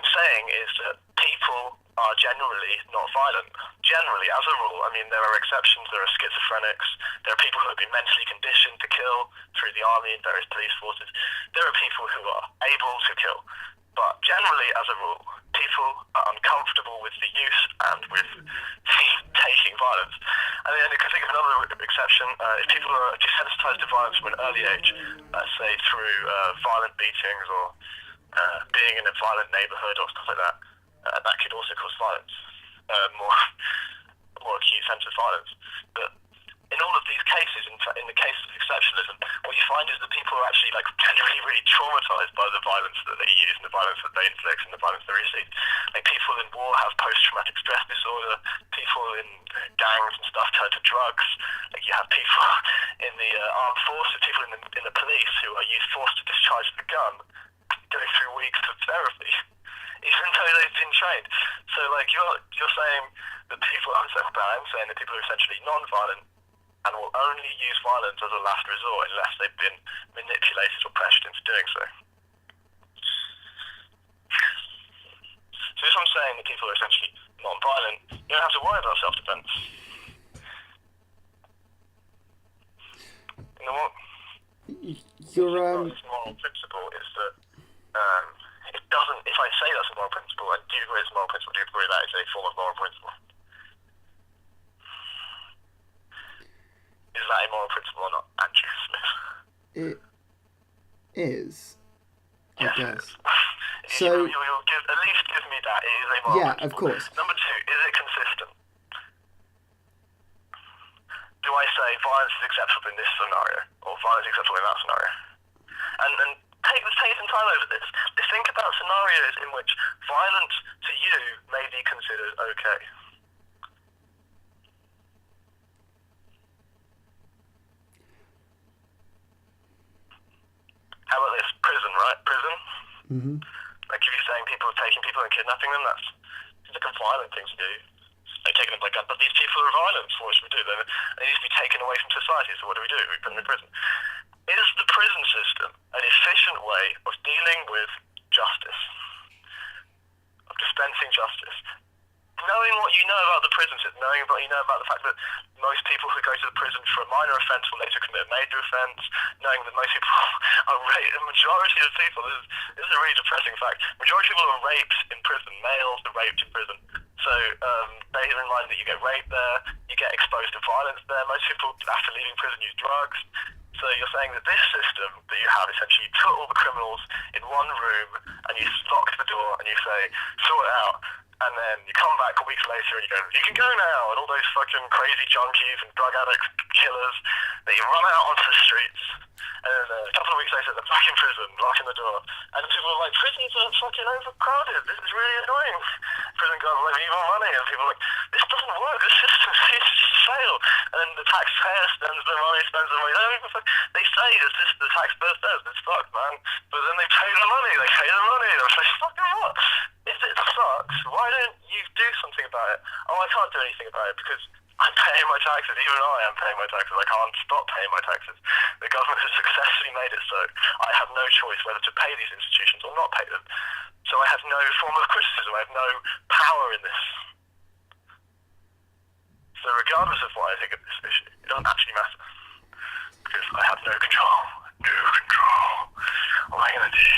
I'm saying is that people are generally not violent. Generally, as a rule. I mean, there are exceptions. There are schizophrenics. There are people who have been mentally conditioned to kill through the army and various police forces. There are people who are able to kill. But generally, as a rule, people are uncomfortable with the use and with taking violence. I mean, I can think of another exception. If people are desensitized to violence from an early age, say through violent beatings or being in a violent neighborhood or stuff like that, that could also cause violence, more acute sense of violence. But in all of these cases, in the cases of exceptionalism, what you find is that people are actually like genuinely really traumatized by the violence that they use and the violence that they inflict and the violence they receive. Like people in war have post-traumatic stress disorder. People in gangs and stuff turn to drugs. Like you have people in the armed forces, people in the police who are forced to discharge the gun, going through weeks of therapy, even though they've been trained. So like you're saying that people, I'm saying that people are essentially non-violent and will only use violence as a last resort unless they've been manipulated or pressured into doing so. So if I'm saying that people are essentially non-violent, you don't have to worry about self-defense. You know what? Your This moral principle is that it doesn't. If I say that's a moral principle, I do agree it's a moral principle. Do you agree that is a form of moral principle? Is that a moral principle or not, Andrew Smith? It is. Yes, I guess. it is. So You'll at least give me that it is a moral yeah, principle. of course. Number two, is it consistent? Do I say violence is acceptable in this scenario or violence is acceptable in that scenario? And take some time over this. Think about scenarios in which violence to you may be considered okay. How about this? Prison, right? Prison? Mm-hmm. Like if you're saying people are taking people and kidnapping them, that's like a violent thing to do. They're taking them by gun, but these people are violent, so what should we do? They need to be taken away from society, so what do? We put them in prison. Is the prison system an efficient way of dealing with justice? Of dispensing justice? Knowing what you know about the prison system, knowing what you know about the fact that most people who go to the prison for a minor offence will later commit a major offence, knowing that most people are raped, the majority of people, this is a really depressing fact, majority of people are raped in prison, males are raped in prison. So bear in mind that you get raped there, you get exposed to violence there, most people after leaving prison use drugs. So you're saying that this system that you have, essentially you put all the criminals in one room and you lock the door and you say, sort it out. And then you come back a week later and you go, you can go now, and all those fucking crazy junkies and drug addicts, killers, that you run out onto the streets, and then a couple of weeks later they're back in prison, locking the door, and people are like, prisons are fucking overcrowded, this is really annoying. Prison guards are like, we need more money, and people are like, this doesn't work, this system seems to fail. And then the taxpayer spends their money, they say it's the taxpayer says, it's fucked, man. But then they pay the money, and it's like, fucking what? If it sucks, why don't you do something about it? Oh, I can't do anything about it because I'm paying my taxes. Even I am paying my taxes. I can't stop paying my taxes. The government has successfully made it so I have no choice whether to pay these institutions or not pay them. So I have no form of criticism. I have no power in this. So regardless of what I think of this issue, it doesn't actually matter. Because I have no control. No control. What am I going to do?